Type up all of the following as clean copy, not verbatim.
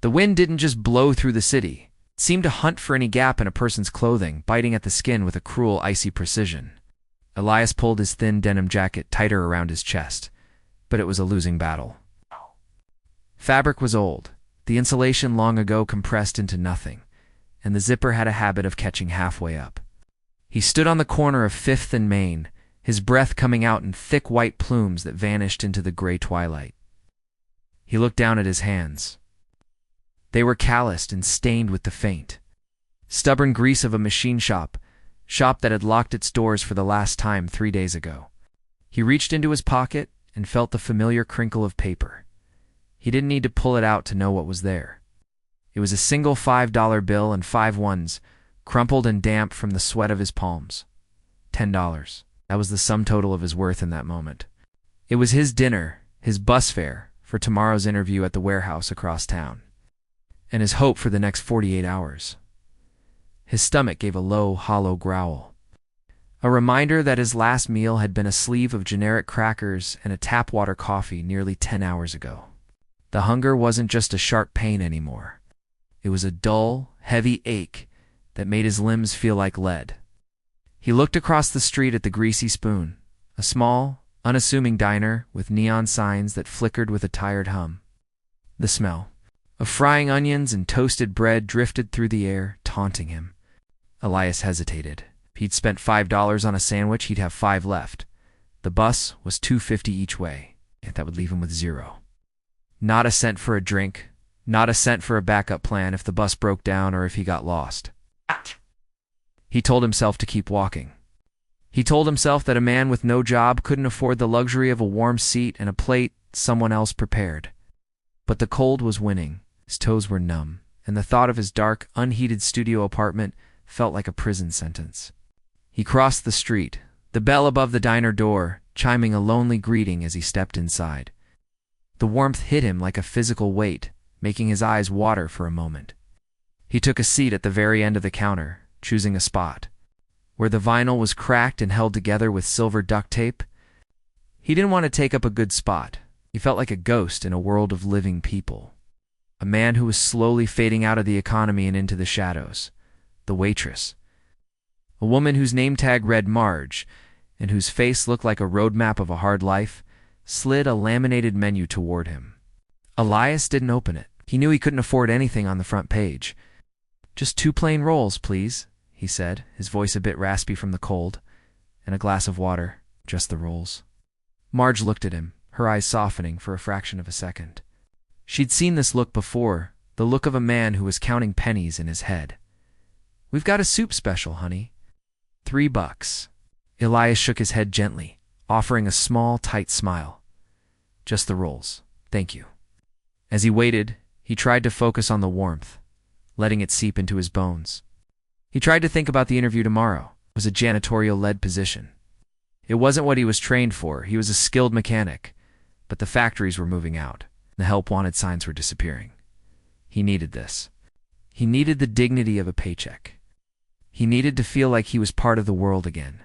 The wind didn't just blow through the city. It seemed to hunt for any gap in a person's clothing, biting at the skin with a cruel, icy precision. Elias pulled his thin denim jacket tighter around his chest, but it was a losing battle. Fabric was old, the insulation long ago compressed into nothing, and the zipper had a habit of catching halfway up. He stood on the corner of 5th and Main, his breath coming out in thick white plumes that vanished into the gray twilight. He looked down at his hands. They were calloused and stained with the faint, stubborn grease of a machine shop that had locked its doors for the last time 3 days ago. He reached into his pocket and felt the familiar crinkle of paper. He didn't need to pull it out to know what was there. It was a single $5 bill and 5 ones, crumpled and damp from the sweat of his palms. $10. That was the sum total of his worth in that moment. It was his dinner, his bus fare for tomorrow's interview at the warehouse across town, and his hope for the next 48 hours. His stomach gave a low, hollow growl. A reminder that his last meal had been a sleeve of generic crackers and a tap water coffee nearly 10 hours ago. The hunger wasn't just a sharp pain anymore. It was a dull, heavy ache that made his limbs feel like lead. He looked across the street at the Greasy Spoon, a small, unassuming diner with neon signs that flickered with a tired hum. The smell of frying onions and toasted bread drifted through the air, taunting him. Elias hesitated. If he'd spent $5 on a sandwich, he'd have 5 left. The bus was $2.50 each way, and that would leave him with 0. Not a cent for a drink, not a cent for a backup plan if the bus broke down or if he got lost. He told himself to keep walking. He told himself that a man with no job couldn't afford the luxury of a warm seat and a plate someone else prepared. But the cold was winning. His toes were numb, and the thought of his dark, unheated studio apartment felt like a prison sentence. He crossed the street, the bell above the diner door chiming a lonely greeting as he stepped inside. The warmth hit him like a physical weight, making his eyes water for a moment. He took a seat at the very end of the counter, choosing a spot where the vinyl was cracked and held together with silver duct tape. He didn't want to take up a good spot. He felt like a ghost in a world of living people. A man who was slowly fading out of the economy and into the shadows. The waitress. A woman whose name tag read Marge, and whose face looked like a roadmap of a hard life, slid a laminated menu toward him. Elias didn't open it. He knew he couldn't afford anything on the front page. "Just 2 plain rolls, please," he said, his voice a bit raspy from the cold. "And a glass of water, just the rolls." Marge looked at him, her eyes softening for a fraction of a second. She'd seen this look before, the look of a man who was counting pennies in his head. "We've got a soup special, honey. $3. Elias shook his head gently, offering a small, tight smile. "Just the rolls, thank you." As he waited, he tried to focus on the warmth, letting it seep into his bones. He tried to think about the interview tomorrow. It was a janitorial-led position. It wasn't what he was trained for. He was a skilled mechanic, but the factories were moving out. The help-wanted signs were disappearing. He needed this. He needed the dignity of a paycheck. He needed to feel like he was part of the world again.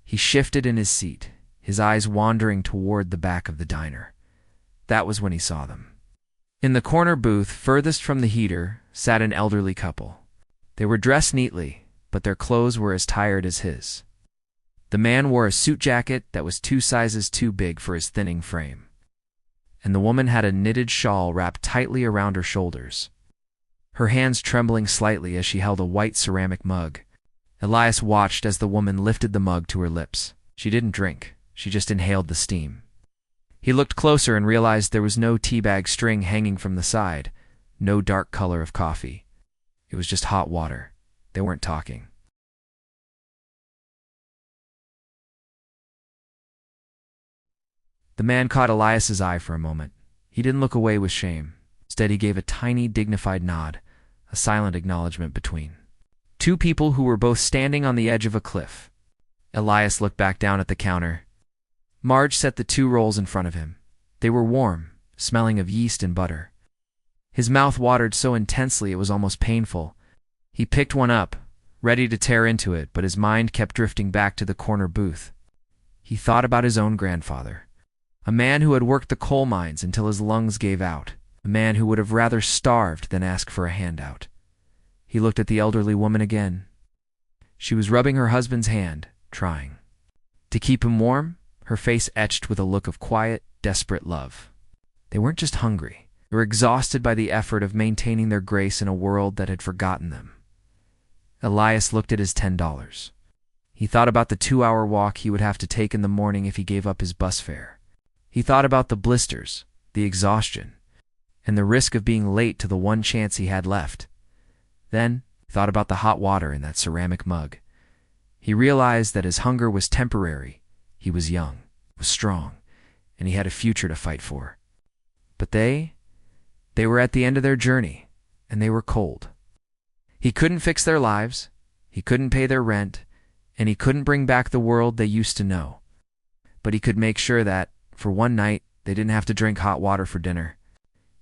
He shifted in his seat, his eyes wandering toward the back of the diner. That was when he saw them. In the corner booth, furthest from the heater, sat an elderly couple. They were dressed neatly, but their clothes were as tired as his. The man wore a suit jacket that was 2 sizes too big for his thinning frame, and the woman had a knitted shawl wrapped tightly around her shoulders, her hands trembling slightly as she held a white ceramic mug. Elias watched as the woman lifted the mug to her lips. She didn't drink, she just inhaled the steam. He looked closer and realized there was no teabag string hanging from the side, no dark color of coffee. It was just hot water. They weren't talking. The man caught Elias's eye for a moment. He didn't look away with shame. Instead, he gave a tiny, dignified nod, a silent acknowledgement between 2 people who were both standing on the edge of a cliff. Elias looked back down at the counter. Marge set the 2 rolls in front of him. They were warm, smelling of yeast and butter. His mouth watered so intensely it was almost painful. He picked one up, ready to tear into it, but his mind kept drifting back to the corner booth. He thought about his own grandfather, a man who had worked the coal mines until his lungs gave out, a man who would have rather starved than ask for a handout. He looked at the elderly woman again. She was rubbing her husband's hand, trying to keep him warm, her face etched with a look of quiet, desperate love. They weren't just hungry. They were exhausted by the effort of maintaining their grace in a world that had forgotten them. Elias looked at his $10. He thought about the 2-hour walk he would have to take in the morning if he gave up his bus fare. He thought about the blisters, the exhaustion, and the risk of being late to the one chance he had left. Then, he thought about the hot water in that ceramic mug. He realized that his hunger was temporary. He was young, was strong, and he had a future to fight for. But they were at the end of their journey, and they were cold. He couldn't fix their lives, he couldn't pay their rent, and he couldn't bring back the world they used to know. But he could make sure that, for one night, they didn't have to drink hot water for dinner.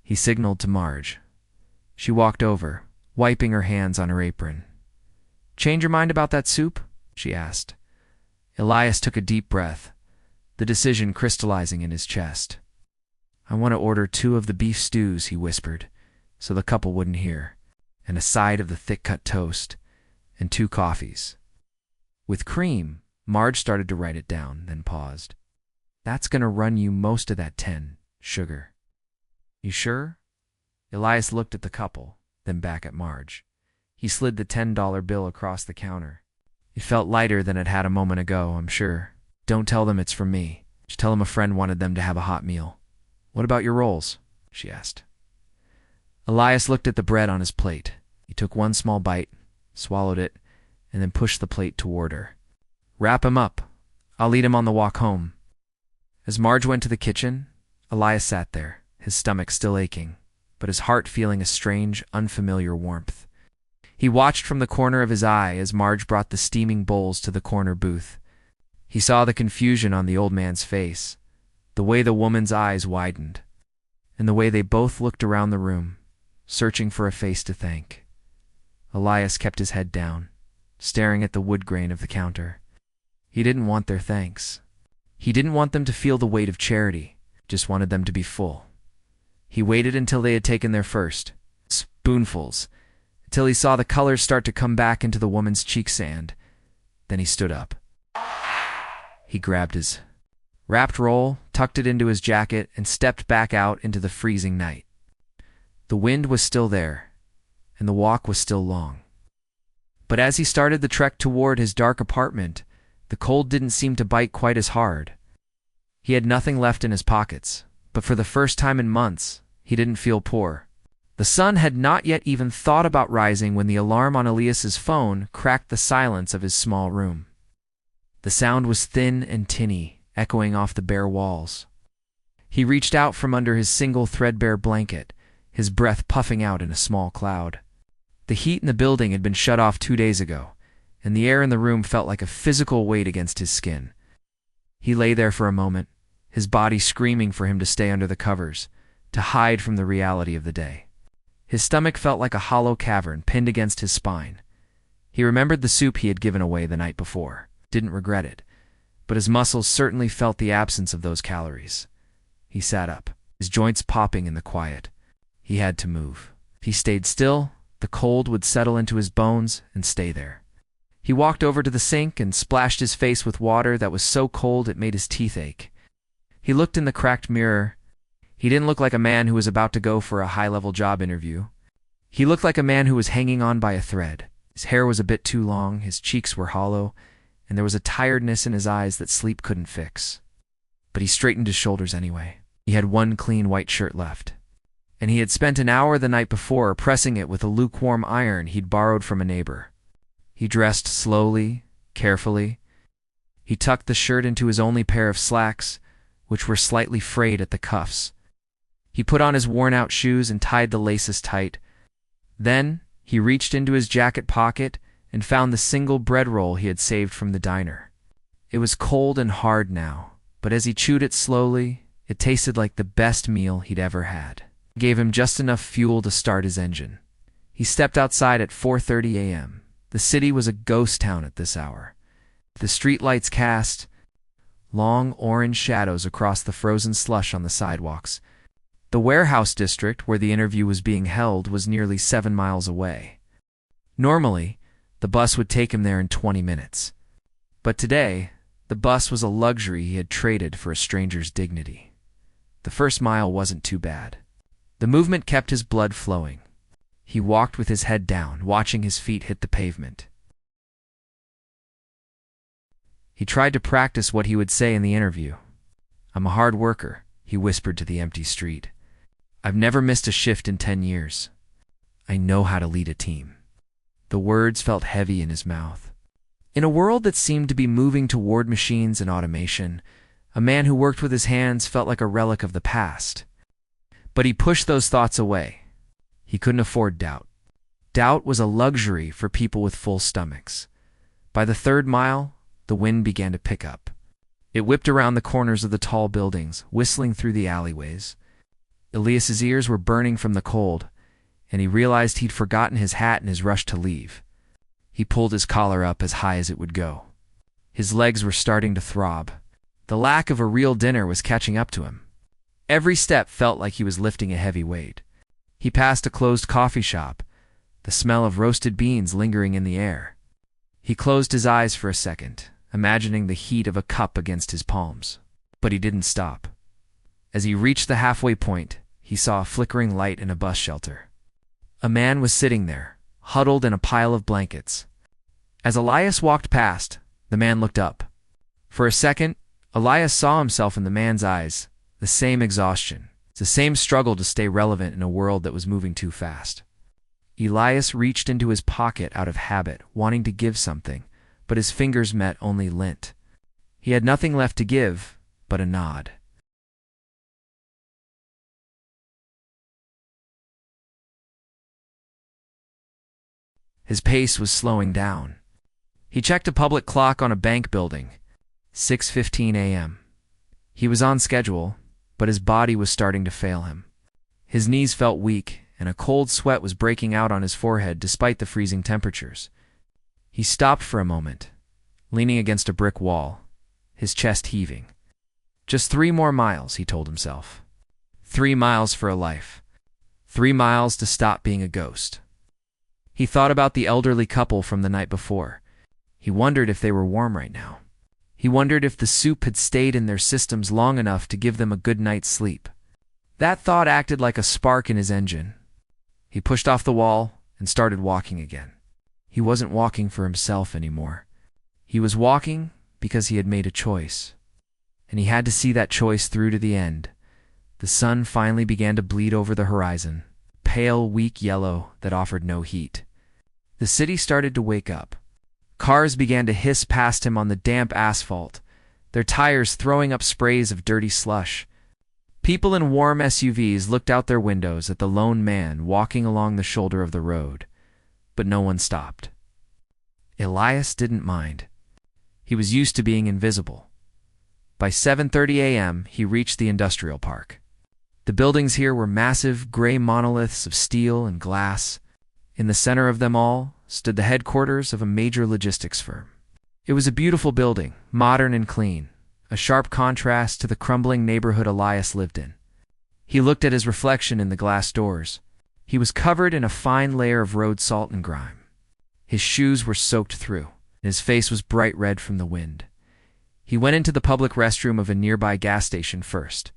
He signaled to Marge. She walked over, wiping her hands on her apron. "Change your mind about that soup?" she asked. Elias took a deep breath, the decision crystallizing in his chest. "I want to order 2 of the beef stews," he whispered, so the couple wouldn't hear, and a side of the thick-cut toast, and 2 coffees. With cream, Marge started to write it down, then paused. "That's going to run you most of that 10, sugar." "You sure?" Elias looked at the couple, then back at Marge. He slid the $10 bill across the counter. It felt lighter than it had a moment ago, I'm sure. "Don't tell them it's from me. Just tell them a friend wanted them to have a hot meal." "What about your rolls?" she asked. Elias looked at the bread on his plate. He took one small bite, swallowed it, and then pushed the plate toward her. "Wrap him up. I'll eat him on the walk home." As Marge went to the kitchen, Elias sat there, his stomach still aching, but his heart feeling a strange, unfamiliar warmth. He watched from the corner of his eye as Marge brought the steaming bowls to the corner booth. He saw the confusion on the old man's face, the way the woman's eyes widened, and the way they both looked around the room, searching for a face to thank. Elias kept his head down, staring at the wood grain of the counter. He didn't want their thanks. He didn't want them to feel the weight of charity, just wanted them to be full. He waited until they had taken their first spoonfuls, until he saw the colors start to come back into the woman's cheek sand. Then he stood up. He grabbed his wrapped roll, tucked it into his jacket, and stepped back out into the freezing night. The wind was still there, and the walk was still long. But as he started the trek toward his dark apartment, the cold didn't seem to bite quite as hard. He had nothing left in his pockets, but for the first time in months, he didn't feel poor. The sun had not yet even thought about rising when the alarm on Elias's phone cracked the silence of his small room. The sound was thin and tinny, echoing off the bare walls. He reached out from under his single threadbare blanket, his breath puffing out in a small cloud. The heat in the building had been shut off 2 days ago, and the air in the room felt like a physical weight against his skin. He lay there for a moment, his body screaming for him to stay under the covers, to hide from the reality of the day. His stomach felt like a hollow cavern pinned against his spine. He remembered the soup he had given away the night before, didn't regret it, but his muscles certainly felt the absence of those calories. He sat up, his joints popping in the quiet. He had to move. If he stayed still, the cold would settle into his bones and stay there. He walked over to the sink and splashed his face with water that was so cold it made his teeth ache. He looked in the cracked mirror. He didn't look like a man who was about to go for a high-level job interview. He looked like a man who was hanging on by a thread. His hair was a bit too long, his cheeks were hollow, and there was a tiredness in his eyes that sleep couldn't fix. But he straightened his shoulders anyway. He had one clean white shirt left, and he had spent an hour the night before pressing it with a lukewarm iron he'd borrowed from a neighbor. He dressed slowly, carefully. He tucked the shirt into his only pair of slacks, which were slightly frayed at the cuffs. He put on his worn-out shoes and tied the laces tight. Then he reached into his jacket pocket and found the single bread roll he had saved from the diner. It was cold and hard now, but as he chewed it slowly, it tasted like the best meal he'd ever had. It gave him just enough fuel to start his engine. He stepped outside at 4:30 a.m. The city was a ghost town at this hour. The streetlights cast long orange shadows across the frozen slush on the sidewalks, The warehouse district where the interview was being held was nearly 7 miles away. Normally, the bus would take him there in 20 minutes. But today, the bus was a luxury he had traded for a stranger's dignity. The first mile wasn't too bad. The movement kept his blood flowing. He walked with his head down, watching his feet hit the pavement. He tried to practice what he would say in the interview. "I'm a hard worker," he whispered to the empty street. "I've never missed a shift in 10 years. I know how to lead a team." The words felt heavy in his mouth. In a world that seemed to be moving toward machines and automation, a man who worked with his hands felt like a relic of the past. But he pushed those thoughts away. He couldn't afford doubt. Doubt was a luxury for people with full stomachs. By the 3rd mile, the wind began to pick up. It whipped around the corners of the tall buildings, whistling through the alleyways. Elias's ears were burning from the cold, and he realized he'd forgotten his hat in his rush to leave. He pulled his collar up as high as it would go. His legs were starting to throb. The lack of a real dinner was catching up to him. Every step felt like he was lifting a heavy weight. He passed a closed coffee shop, the smell of roasted beans lingering in the air. He closed his eyes for a second, imagining the heat of a cup against his palms. But he didn't stop. As he reached the halfway point, he saw a flickering light in a bus shelter. A man was sitting there, huddled in a pile of blankets. As Elias walked past, the man looked up. For a second, Elias saw himself in the man's eyes, the same exhaustion, the same struggle to stay relevant in a world that was moving too fast. Elias reached into his pocket out of habit, wanting to give something, but his fingers met only lint. He had nothing left to give but a nod. His pace was slowing down. He checked a public clock on a bank building. 6:15 a.m. He was on schedule, but his body was starting to fail him. His knees felt weak, and a cold sweat was breaking out on his forehead despite the freezing temperatures. He stopped for a moment, leaning against a brick wall, his chest heaving. Just 3 more miles, he told himself. 3 miles for a life. 3 miles to stop being a ghost. He thought about the elderly couple from the night before. He wondered if they were warm right now. He wondered if the soup had stayed in their systems long enough to give them a good night's sleep. That thought acted like a spark in his engine. He pushed off the wall and started walking again. He wasn't walking for himself anymore. He was walking because he had made a choice. And he had to see that choice through to the end. The sun finally began to bleed over the horizon, pale, weak yellow that offered no heat. The city started to wake up. Cars began to hiss past him on the damp asphalt, their tires throwing up sprays of dirty slush. People in warm SUVs looked out their windows at the lone man walking along the shoulder of the road, but no one stopped. Elias didn't mind. He was used to being invisible. By 7:30 a.m., he reached the industrial park. The buildings here were massive, gray monoliths of steel and glass. In the center of them all stood the headquarters of a major logistics firm. It was a beautiful building, modern and clean, a sharp contrast to the crumbling neighborhood Elias lived in. He looked at his reflection in the glass doors. He was covered in a fine layer of road salt and grime. His shoes were soaked through, and his face was bright red from the wind. He went into the public restroom of a nearby gas station first.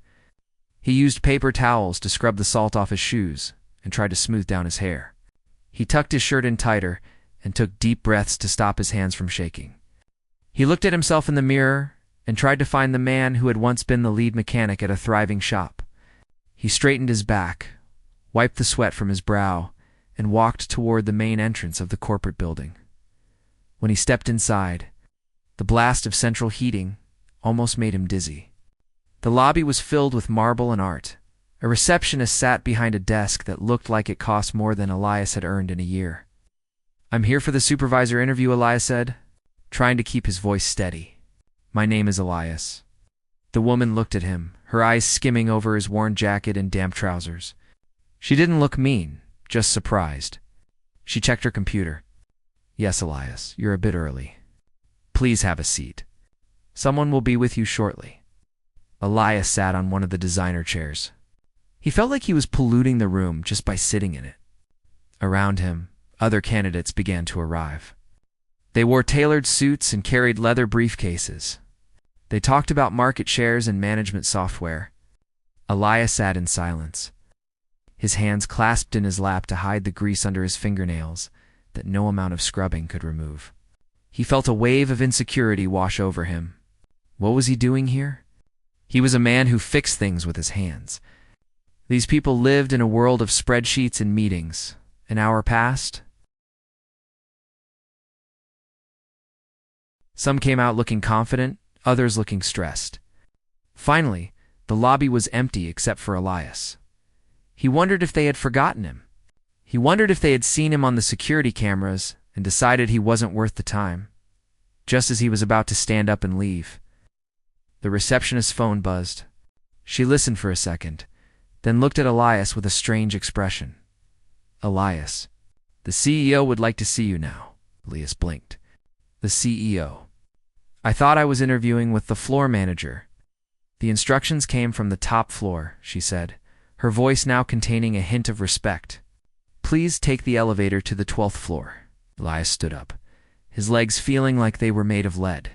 He used paper towels to scrub the salt off his shoes and tried to smooth down his hair. He tucked his shirt in tighter and took deep breaths to stop his hands from shaking. He looked at himself in the mirror and tried to find the man who had once been the lead mechanic at a thriving shop. He straightened his back, wiped the sweat from his brow, and walked toward the main entrance of the corporate building. When he stepped inside, the blast of central heating almost made him dizzy. The lobby was filled with marble and art. A receptionist sat behind a desk that looked like it cost more than Elias had earned in a year. "I'm here for the supervisor interview," Elias said, trying to keep his voice steady. "My name is Elias." The woman looked at him, her eyes skimming over his worn jacket and damp trousers. She didn't look mean, just surprised. She checked her computer. "Yes, Elias, you're a bit early. Please have a seat. Someone will be with you shortly." Elias sat on one of the designer chairs. He felt like he was polluting the room just by sitting in it. Around him, other candidates began to arrive. They wore tailored suits and carried leather briefcases. They talked about market shares and management software. Elias sat in silence, his hands clasped in his lap to hide the grease under his fingernails that no amount of scrubbing could remove. He felt a wave of insecurity wash over him. What was he doing here? He was a man who fixed things with his hands. These people lived in a world of spreadsheets and meetings. An hour passed. Some came out looking confident, others looking stressed. Finally, the lobby was empty except for Elias. He wondered if they had forgotten him. He wondered if they had seen him on the security cameras and decided he wasn't worth the time. Just as he was about to stand up and leave, the receptionist's phone buzzed. She listened for a second, then looked at Elias with a strange expression. Elias, the CEO would like to see you now. Elias blinked. The CEO. I thought I was interviewing with the floor manager. The instructions came from the top floor, she said, her voice now containing a hint of respect. Please take the elevator to the 12th floor. Elias stood up, his legs feeling like they were made of lead.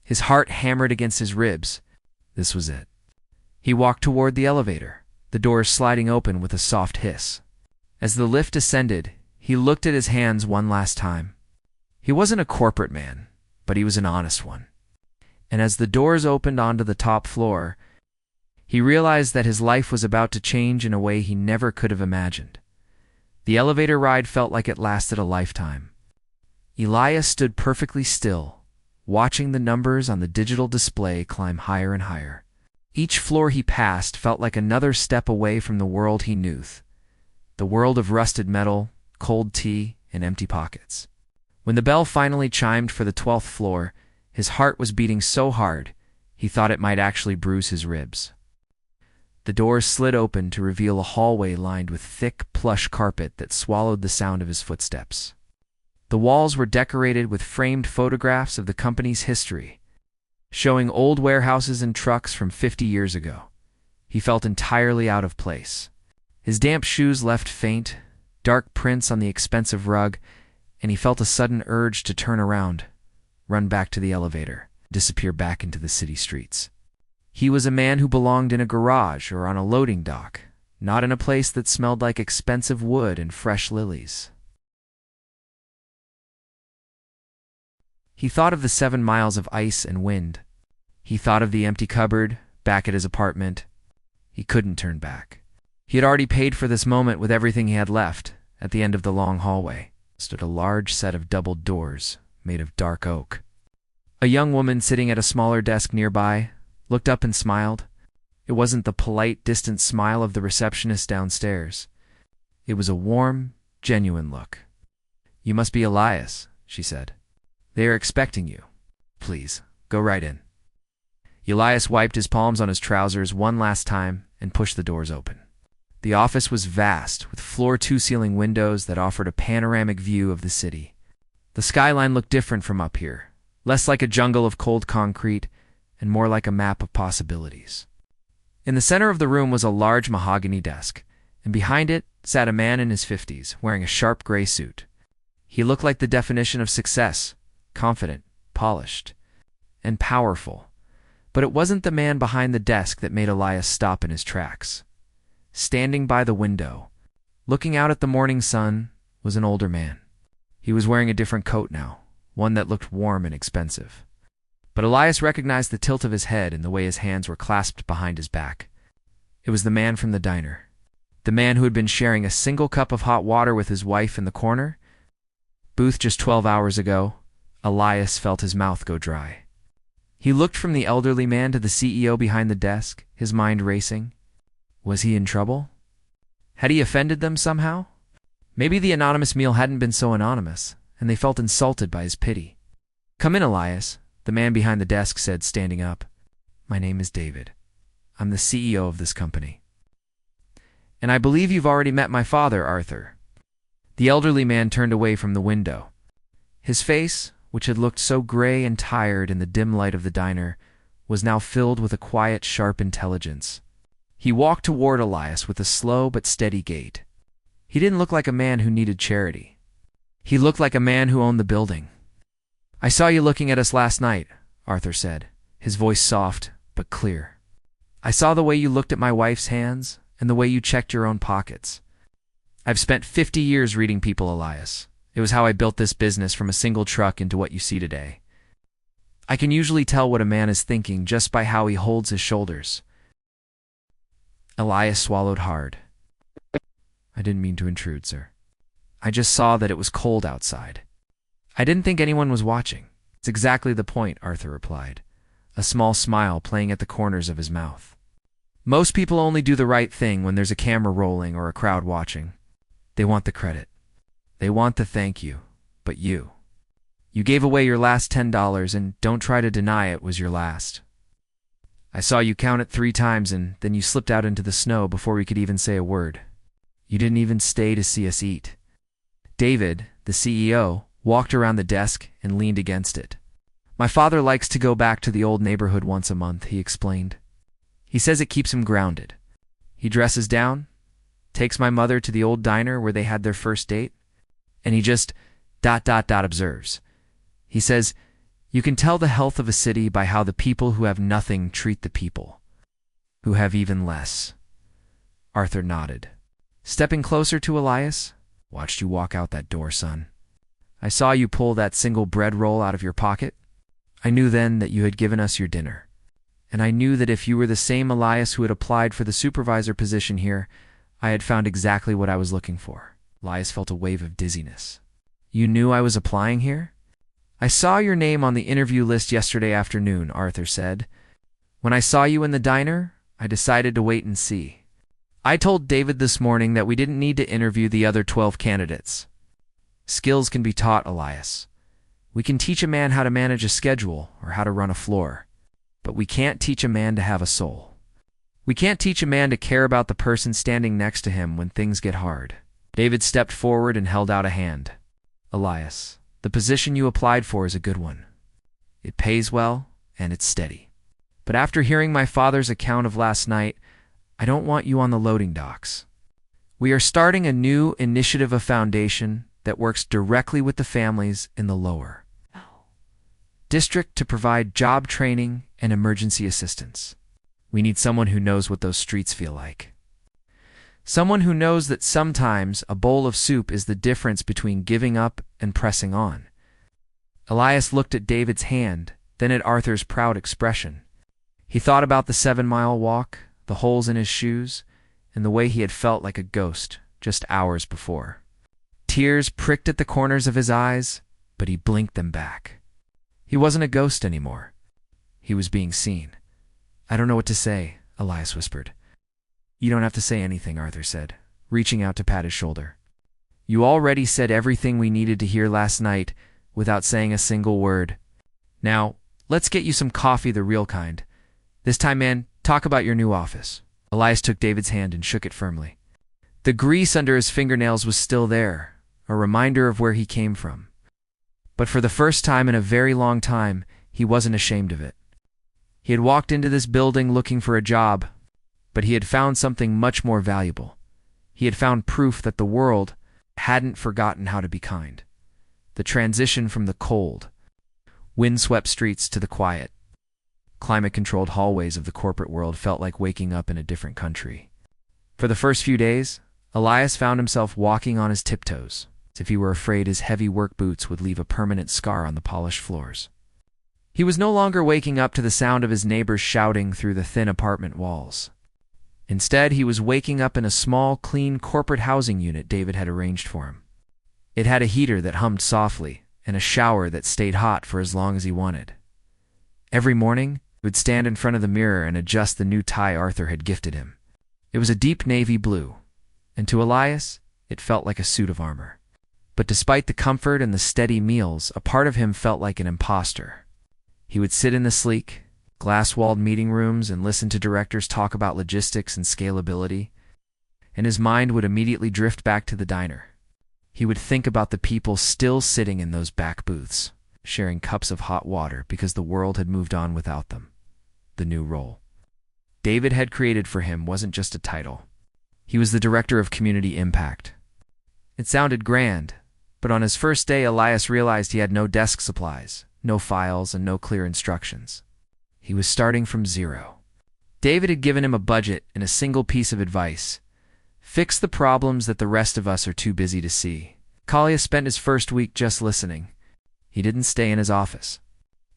His heart hammered against his ribs. This was it. He walked toward the elevator, the doors sliding open with a soft hiss. As the lift ascended, he looked at his hands one last time. He wasn't a corporate man, but he was an honest one. And as the doors opened onto the top floor, he realized that his life was about to change in a way he never could have imagined. The elevator ride felt like it lasted a lifetime. Elias stood perfectly still, watching the numbers on the digital display climb higher and higher. Each floor he passed felt like another step away from the world he knew, the world of rusted metal, cold tea, and empty pockets. When the bell finally chimed for the 12th floor, his heart was beating so hard he thought it might actually bruise his ribs. The doors slid open to reveal a hallway lined with thick, plush carpet that swallowed the sound of his footsteps. The walls were decorated with framed photographs of the company's history, showing old warehouses and trucks from 50 years ago. He felt entirely out of place. His damp shoes left faint, dark prints on the expensive rug, and he felt a sudden urge to turn around, run back to the elevator, disappear back into the city streets. He was a man who belonged in a garage or on a loading dock, not in a place that smelled like expensive wood and fresh lilies. He thought of the 7 miles of ice and wind. He thought of the empty cupboard back at his apartment. He couldn't turn back. He had already paid for this moment with everything he had left. At the end of the long hallway stood a large set of doubled doors made of dark oak. A young woman sitting at a smaller desk nearby looked up and smiled. It wasn't the polite, distant smile of the receptionist downstairs. It was a warm, genuine look. "You must be Elias," she said. "They are expecting you. Please, go right in." Elias wiped his palms on his trousers one last time and pushed the doors open. The office was vast, with floor-to-ceiling windows that offered a panoramic view of the city. The skyline looked different from up here, less like a jungle of cold concrete and more like a map of possibilities. In the center of the room was a large mahogany desk, and behind it sat a man in his 50s, wearing a sharp gray suit. He looked like the definition of success, confident, polished, and powerful. But it wasn't the man behind the desk that made Elias stop in his tracks. Standing by the window, looking out at the morning sun, was an older man. He was wearing a different coat now, one that looked warm and expensive. But Elias recognized the tilt of his head and the way his hands were clasped behind his back. It was the man from the diner. The man who had been sharing a single cup of hot water with his wife in the corner booth just 12 hours ago. Elias felt his mouth go dry. He looked from the elderly man to the CEO behind the desk, his mind racing. Was he in trouble? Had he offended them somehow? Maybe the anonymous meal hadn't been so anonymous, and they felt insulted by his pity. "Come in, Elias," the man behind the desk said, standing up. "My name is David. I'm the CEO of this company. And I believe you've already met my father, Arthur." The elderly man turned away from the window. His face, which had looked so gray and tired in the dim light of the diner, was now filled with a quiet, sharp intelligence. He walked toward Elias with a slow but steady gait. He didn't look like a man who needed charity. He looked like a man who owned the building. "I saw you looking at us last night," Arthur said, his voice soft but clear. "I saw the way you looked at my wife's hands and the way you checked your own pockets. I've spent 50 years reading people, Elias. It was how I built this business from a single truck into what you see today. I can usually tell what a man is thinking just by how he holds his shoulders." Elias swallowed hard. "I didn't mean to intrude, sir. I just saw that it was cold outside. I didn't think anyone was watching." "It's exactly the point," Arthur replied, a small smile playing at the corners of his mouth. "Most people only do the right thing when there's a camera rolling or a crowd watching. They want the credit. They want the thank you. But you gave away your last $10, and don't try to deny it was your last. I saw you count it 3 times, and then you slipped out into the snow before we could even say a word. You didn't even stay to see us eat." David, the CEO, walked around the desk and leaned against it. "My father likes to go back to the old neighborhood once a month," he explained. "He says it keeps him grounded. He dresses down, takes my mother to the old diner where they had their first date, and he just ... observes. He says, you can tell the health of a city by how the people who have nothing treat the people who have even less." Arthur nodded. Stepping closer to Elias, "Watched you walk out that door, son. I saw you pull that single bread roll out of your pocket. I knew then that you had given us your dinner. And I knew that if you were the same Elias who had applied for the supervisor position here, I had found exactly what I was looking for." Elias felt a wave of dizziness. "You knew I was applying here?" "I saw your name on the interview list yesterday afternoon," Arthur said. "When I saw you in the diner, I decided to wait and see. I told David this morning that we didn't need to interview the other 12 candidates. Skills can be taught, Elias. We can teach a man how to manage a schedule or how to run a floor, but we can't teach a man to have a soul. We can't teach a man to care about the person standing next to him when things get hard." David stepped forward and held out a hand. "Elias, the position you applied for is a good one. It pays well, and it's steady. But after hearing my father's account of last night, I don't want you on the loading docks. We are starting a new initiative, a foundation that works directly with the families in the lower district to provide job training and emergency assistance. We need someone who knows what those streets feel like. Someone who knows that sometimes a bowl of soup is the difference between giving up and pressing on." Elias looked at David's hand, then at Arthur's proud expression. He thought about the 7-mile walk, the holes in his shoes, and the way he had felt like a ghost just hours before. Tears pricked at the corners of his eyes, but he blinked them back. He wasn't a ghost anymore. He was being seen. "I don't know what to say," Elias whispered. "You don't have to say anything," Arthur said, reaching out to pat his shoulder. "You already said everything we needed to hear last night without saying a single word. Now, let's get you some coffee, the real kind. This time, man, talk about your new office." Elias took David's hand and shook it firmly. The grease under his fingernails was still there, a reminder of where he came from. But for the first time in a very long time, he wasn't ashamed of it. He had walked into this building looking for a job, but he had found something much more valuable. He had found proof that the world hadn't forgotten how to be kind. The transition from the cold, wind-swept streets to the quiet, climate-controlled hallways of the corporate world felt like waking up in a different country. For the first few days, Elias found himself walking on his tiptoes, as if he were afraid his heavy work boots would leave a permanent scar on the polished floors. He was no longer waking up to the sound of his neighbors shouting through the thin apartment walls. Instead, he was waking up in a small, clean corporate housing unit David had arranged for him. It had a heater that hummed softly and a shower that stayed hot for as long as he wanted. Every morning, he would stand in front of the mirror and adjust the new tie Arthur had gifted him. It was a deep navy blue, and to Elias, it felt like a suit of armor. But despite the comfort and the steady meals, a part of him felt like an imposter. He would sit in the sleek, glass-walled meeting rooms and listen to directors talk about logistics and scalability, and his mind would immediately drift back to the diner. He would think about the people still sitting in those back booths, sharing cups of hot water because the world had moved on without them. The new role. David had created for him wasn't just a title. He was the director of community impact. It sounded grand, but on his first day, Elias realized he had no desk supplies, no files, and no clear instructions. He was starting from zero. David had given him a budget and a single piece of advice: fix the problems that the rest of us are too busy to see. Elias spent his first week just listening. He didn't stay in his office.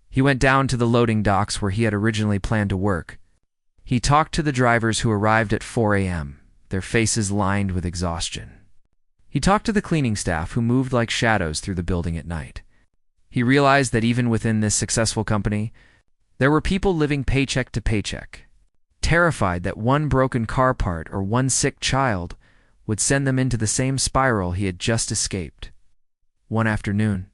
He went down to the loading docks where he had originally planned to work. He talked to the drivers who arrived at 4 a.m., their faces lined with exhaustion. He talked to the cleaning staff who moved like shadows through the building at night. He realized that even within this successful company, there were people living paycheck to paycheck, terrified that one broken car part or one sick child would send them into the same spiral he had just escaped. One afternoon,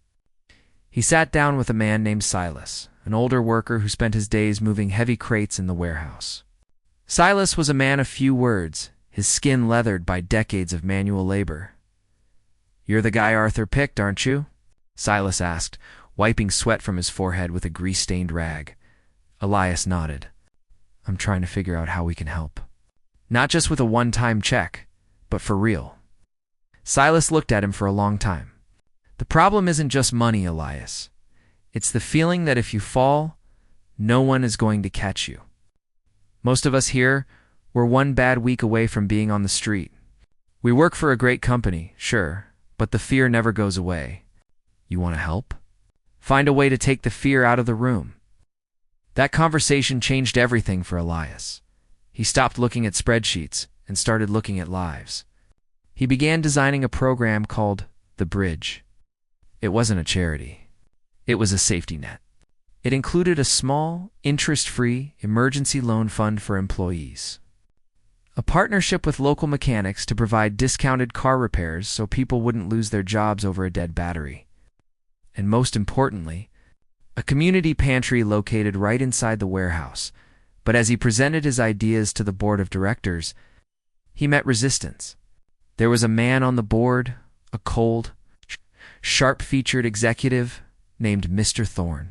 he sat down with a man named Silas, an older worker who spent his days moving heavy crates in the warehouse. Silas was a man of few words, his skin leathered by decades of manual labor. "You're the guy Arthur picked, aren't you?" Silas asked, wiping sweat from his forehead with a grease-stained rag. Elias nodded. "I'm trying to figure out how we can help. Not just with a one-time check, but for real." Silas looked at him for a long time. "The problem isn't just money, Elias. It's the feeling that if you fall, no one is going to catch you. Most of us here were one bad week away from being on the street. We work for a great company, sure, but the fear never goes away. You want to help? Find a way to take the fear out of the room." That conversation changed everything for Elias. He stopped looking at spreadsheets and started looking at lives. He began designing a program called The Bridge. It wasn't a charity. It was a safety net. It included a small, interest-free emergency loan fund for employees, a partnership with local mechanics to provide discounted car repairs so people wouldn't lose their jobs over a dead battery, and most importantly, a community pantry located right inside the warehouse. But as he presented his ideas to the board of directors, he met resistance. There was a man on the board, a cold, sharp-featured executive named Mr. Thorne.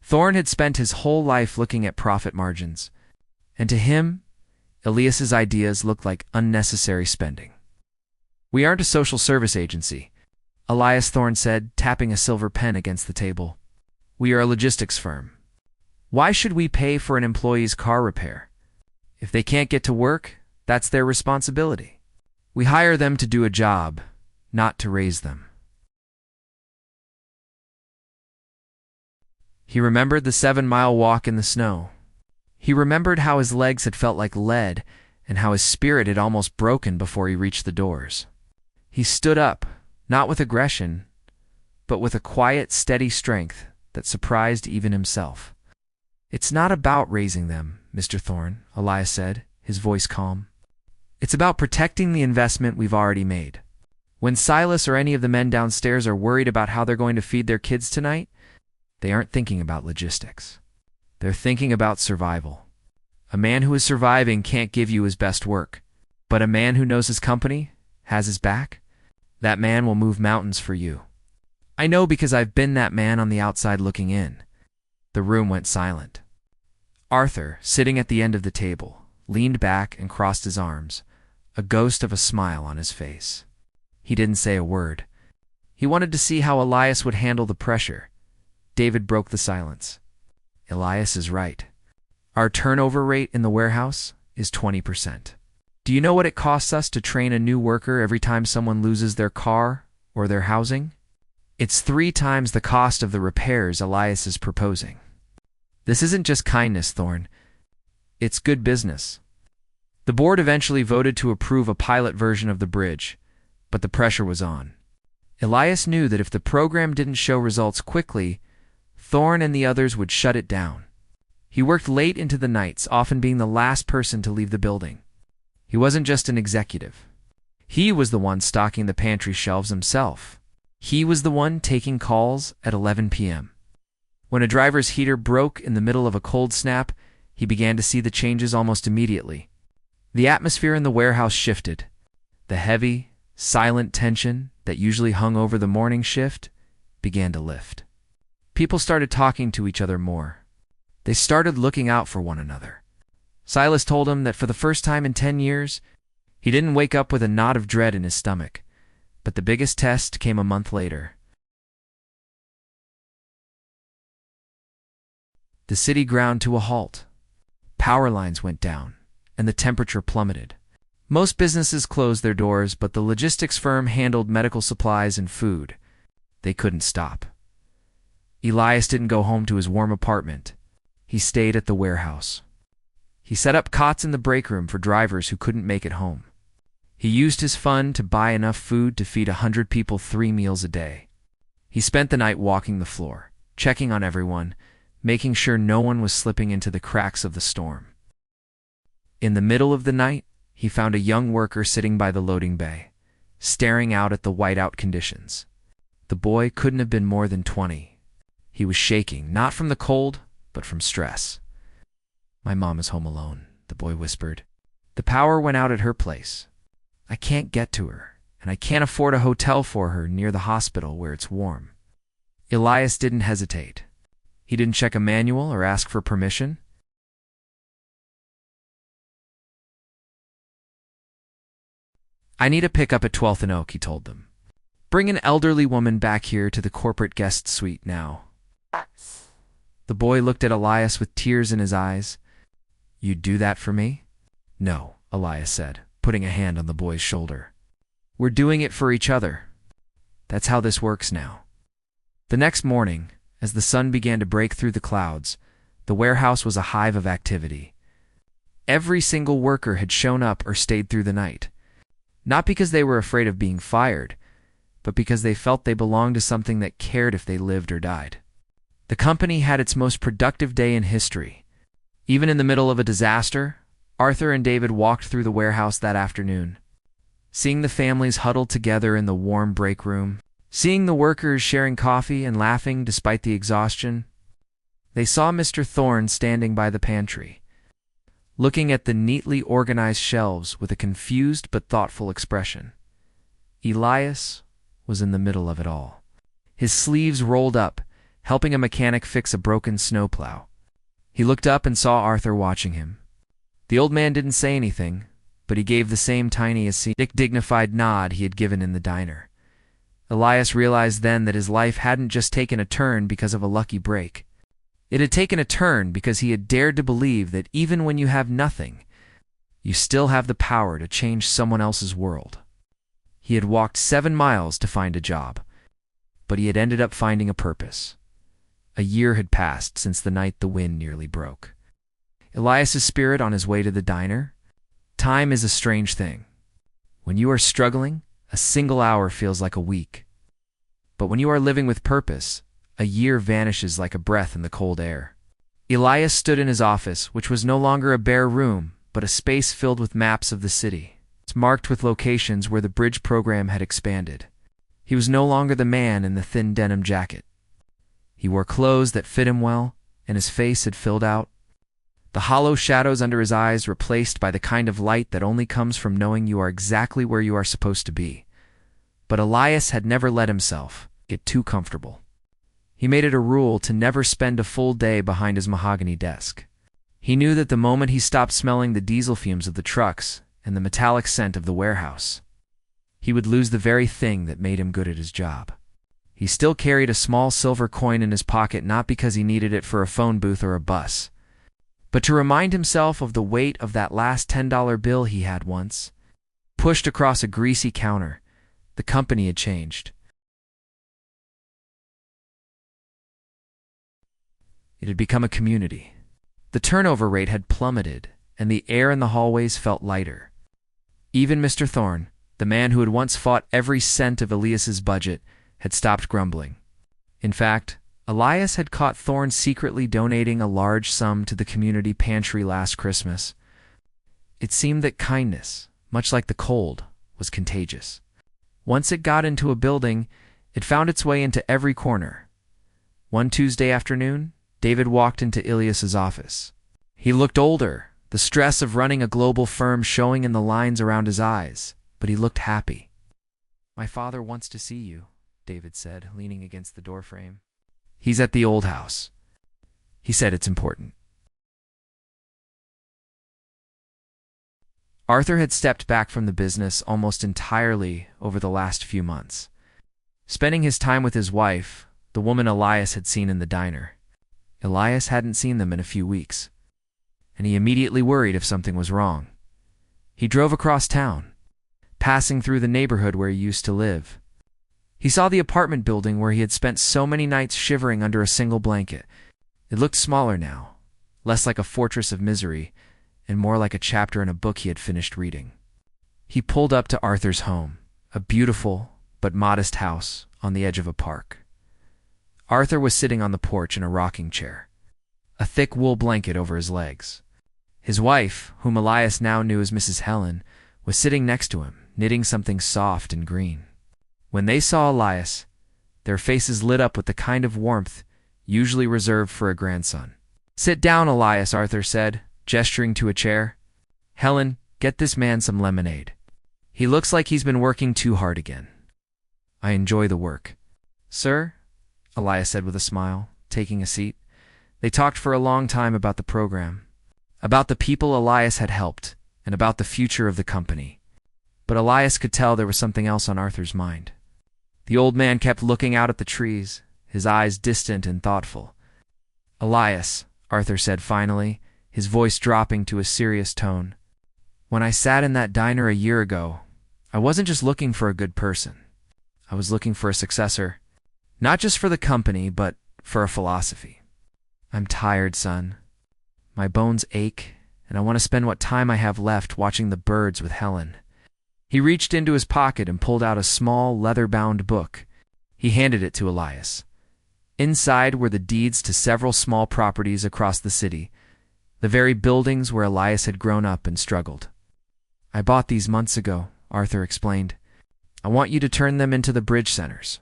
Thorne had spent his whole life looking at profit margins, and to him, Elias's ideas looked like unnecessary spending. "We aren't a social service agency," Elias Thorne said, tapping a silver pen against the table. "We are a logistics firm. Why should we pay for an employee's car repair? If they can't get to work, that's their responsibility. We hire them to do a job, not to raise them." He remembered the 7-mile walk in the snow. He remembered how his legs had felt like lead and how his spirit had almost broken before he reached the doors. He stood up, not with aggression, but with a quiet, steady strength that surprised even himself. "It's not about raising them, Mr. Thorne," Elias said, his voice calm. "It's about protecting the investment we've already made. When Silas or any of the men downstairs are worried about how they're going to feed their kids tonight, they aren't thinking about logistics. They're thinking about survival. A man who is surviving can't give you his best work, but a man who knows his company, has his back, that man will move mountains for you. I know because I've been that man on the outside looking in." The room went silent. Arthur, sitting at the end of the table, leaned back and crossed his arms, a ghost of a smile on his face. He didn't say a word. He wanted to see how Elias would handle the pressure. David broke the silence. "Elias is right. Our turnover rate in the warehouse is 20%. Do you know what it costs us to train a new worker every time someone loses their car or their housing? It's 3 times the cost of the repairs Elias is proposing. This isn't just kindness, Thorne. It's good business." The board eventually voted to approve a pilot version of the bridge, but the pressure was on. Elias knew that if the program didn't show results quickly, Thorne and the others would shut it down. He worked late into the nights, often being the last person to leave the building. He wasn't just an executive. He was the one stocking the pantry shelves himself. He was the one taking calls at 11 p.m. When a driver's heater broke in the middle of a cold snap, he began to see the changes almost immediately. The atmosphere in the warehouse shifted. The heavy, silent tension that usually hung over the morning shift began to lift. People started talking to each other more. They started looking out for one another. Silas told him that for the first time in 10 years, he didn't wake up with a knot of dread in his stomach. But the biggest test came a month later. The city ground to a halt. Power lines went down, and the temperature plummeted. Most businesses closed their doors, but the logistics firm handled medical supplies and food. They couldn't stop. Elias didn't go home to his warm apartment. He stayed at the warehouse. He set up cots in the break room for drivers who couldn't make it home. He used his fund to buy enough food to feed 100 people 3 meals a day. He spent the night walking the floor, checking on everyone, making sure no one was slipping into the cracks of the storm. In the middle of the night, he found a young worker sitting by the loading bay, staring out at the whiteout conditions. The boy couldn't have been more than 20. He was shaking, not from the cold, but from stress. "My mom is home alone," the boy whispered. "The power went out at her place. I can't get to her, and I can't afford a hotel for her near the hospital where it's warm." Elias didn't hesitate. He didn't check a manual or ask for permission. "I need a pickup at 12th and Oak," he told them. "Bring an elderly woman back here to the corporate guest suite now." The boy looked at Elias with tears in his eyes. "You'd do that for me?" "No," Elias said, putting a hand on the boy's shoulder. "We're doing it for each other. That's how this works now." The next morning, as the sun began to break through the clouds, the warehouse was a hive of activity. Every single worker had shown up or stayed through the night, not because they were afraid of being fired, but because they felt they belonged to something that cared if they lived or died. The company had its most productive day in history. Even in the middle of a disaster, Arthur and David walked through the warehouse that afternoon. Seeing the families huddled together in the warm break room, seeing the workers sharing coffee and laughing despite the exhaustion, they saw Mr. Thorne standing by the pantry, looking at the neatly organized shelves with a confused but thoughtful expression. Elias was in the middle of it all, his sleeves rolled up, helping a mechanic fix a broken snowplow. He looked up and saw Arthur watching him. The old man didn't say anything, but he gave the same tiny, dignified nod he had given in the diner. Elias realized then that his life hadn't just taken a turn because of a lucky break. It had taken a turn because he had dared to believe that even when you have nothing, you still have the power to change someone else's world. He had walked 7 miles to find a job, but he had ended up finding a purpose. A year had passed since the night the wind nearly broke. Elias's spirit on his way to the diner. Time is a strange thing. When you are struggling, a single hour feels like a week. But when you are living with purpose, a year vanishes like a breath in the cold air. Elias stood in his office, which was no longer a bare room, but a space filled with maps of the city. It's marked with locations where the bridge program had expanded. He was no longer the man in the thin denim jacket. He wore clothes that fit him well, and his face had filled out. The hollow shadows under his eyes replaced by the kind of light that only comes from knowing you are exactly where you are supposed to be. But Elias had never let himself get too comfortable. He made it a rule to never spend a full day behind his mahogany desk. He knew that the moment he stopped smelling the diesel fumes of the trucks and the metallic scent of the warehouse, he would lose the very thing that made him good at his job. He still carried a small silver coin in his pocket, not because he needed it for a phone booth or a bus, but to remind himself of the weight of that last $10 bill he had once. Pushed across a greasy counter, the company had changed. It had become a community. The turnover rate had plummeted, and the air in the hallways felt lighter. Even Mr. Thorne, the man who had once fought every cent of Elias's budget, had stopped grumbling. In fact, Elias had caught Thorne secretly donating a large sum to the community pantry last Christmas. It seemed that kindness, much like the cold, was contagious. Once it got into a building, it found its way into every corner. One Tuesday afternoon, David walked into Elias's office. He looked older, the stress of running a global firm showing in the lines around his eyes, but he looked happy. "My father wants to see you," David said, leaning against the doorframe. "He's at the old house. He said it's important." Arthur had stepped back from the business almost entirely over the last few months, spending his time with his wife, the woman Elias had seen in the diner. Elias hadn't seen them in a few weeks, and he immediately worried if something was wrong. He drove across town, passing through the neighborhood where he used to live. He saw the apartment building where he had spent so many nights shivering under a single blanket. It looked smaller now, less like a fortress of misery, and more like a chapter in a book he had finished reading. He pulled up to Arthur's home, a beautiful but modest house on the edge of a park. Arthur was sitting on the porch in a rocking chair, a thick wool blanket over his legs. His wife, whom Elias now knew as Mrs. Helen, was sitting next to him, knitting something soft and green. When they saw Elias, their faces lit up with the kind of warmth usually reserved for a grandson. "Sit down, Elias," Arthur said, gesturing to a chair. "Helen, get this man some lemonade. He looks like he's been working too hard again." "I enjoy the work, sir," Elias said with a smile, taking a seat. They talked for a long time about the program, about the people Elias had helped, and about the future of the company. But Elias could tell there was something else on Arthur's mind. The old man kept looking out at the trees, his eyes distant and thoughtful. "Elias," Arthur said finally, his voice dropping to a serious tone, "when I sat in that diner a year ago, I wasn't just looking for a good person. I was looking for a successor, not just for the company, but for a philosophy. I'm tired, son. My bones ache, and I want to spend what time I have left watching the birds with Helen." He reached into his pocket and pulled out a small, leather-bound book. He handed it to Elias. Inside were the deeds to several small properties across the city, the very buildings where Elias had grown up and struggled. "I bought these months ago," Arthur explained. "I want you to turn them into the bridge centers,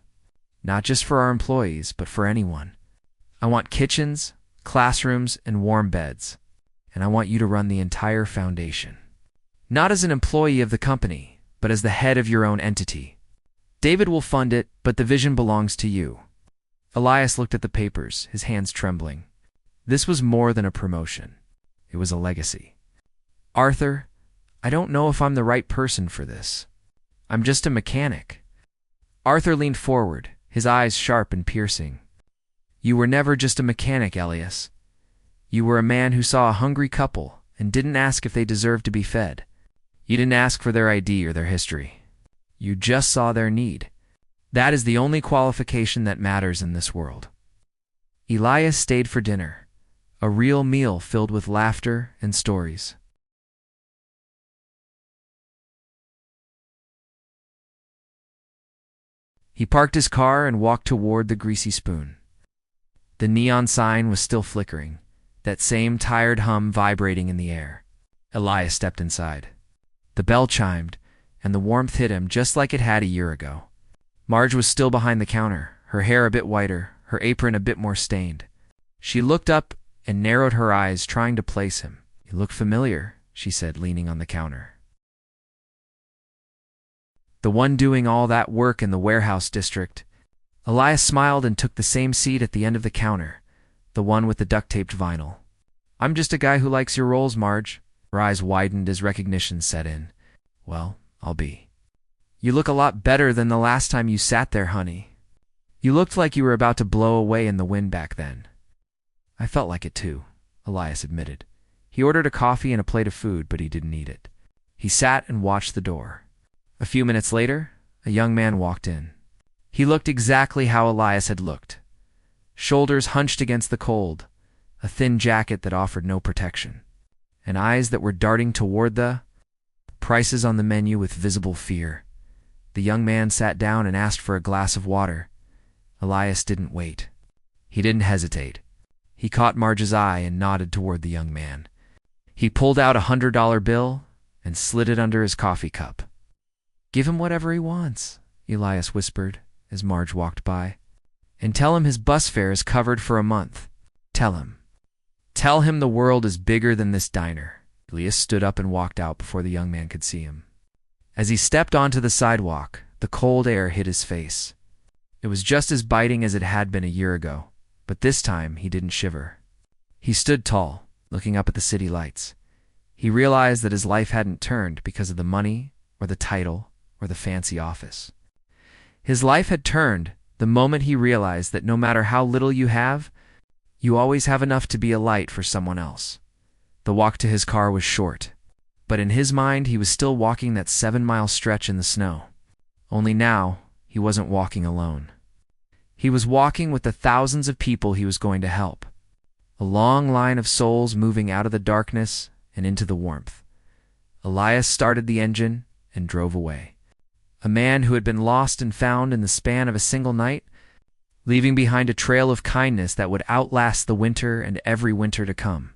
not just for our employees, but for anyone. I want kitchens, classrooms, and warm beds, and I want you to run the entire foundation. Not as an employee of the company, but as the head of your own entity. David will fund it, but the vision belongs to you." Elias looked at the papers, his hands trembling. This was more than a promotion. It was a legacy. "Arthur, I don't know if I'm the right person for this. I'm just a mechanic." Arthur leaned forward, his eyes sharp and piercing. "You were never just a mechanic, Elias. You were a man who saw a hungry couple and didn't ask if they deserved to be fed. You didn't ask for their ID or their history. You just saw their need. That is the only qualification that matters in this world." Elias stayed for dinner, a real meal filled with laughter and stories. He parked his car and walked toward the Greasy Spoon. The neon sign was still flickering, that same tired hum vibrating in the air. Elias stepped inside. The bell chimed, and the warmth hit him just like it had a year ago. Marge was still behind the counter, her hair a bit whiter, her apron a bit more stained. She looked up and narrowed her eyes, trying to place him. "You look familiar," she said, leaning on the counter. "The one doing all that work in the warehouse district." Elias smiled and took the same seat at the end of the counter, the one with the duct-taped vinyl. "I'm just a guy who likes your rolls, Marge." Her eyes widened as recognition set in. "Well, I'll be." "You look a lot better than the last time you sat there, honey. You looked like you were about to blow away in the wind back then." "I felt like it too," Elias admitted. He ordered a coffee and a plate of food, but he didn't eat it. He sat and watched the door. A few minutes later, a young man walked in. He looked exactly how Elias had looked. Shoulders hunched against the cold, a thin jacket that offered no protection, and eyes that were darting toward the prices on the menu with visible fear. The young man sat down and asked for a glass of water. Elias didn't wait. He didn't hesitate. He caught Marge's eye and nodded toward the young man. He pulled out $100 bill and slid it under his coffee cup. "Give him whatever he wants," Elias whispered as Marge walked by. "And tell him his bus fare is covered for a month. Tell him. Tell him the world is bigger than this diner." Elias stood up and walked out before the young man could see him. As he stepped onto the sidewalk, the cold air hit his face. It was just as biting as it had been a year ago, but this time he didn't shiver. He stood tall, looking up at the city lights. He realized that his life hadn't turned because of the money or the title or the fancy office. His life had turned the moment he realized that no matter how little you have, you always have enough to be a light for someone else. The walk to his car was short, but in his mind he was still walking that 7-mile stretch in the snow. Only now, he wasn't walking alone. He was walking with the thousands of people he was going to help. A long line of souls moving out of the darkness and into the warmth. Elias started the engine and drove away. A man who had been lost and found in the span of a single night, leaving behind a trail of kindness that would outlast the winter and every winter to come.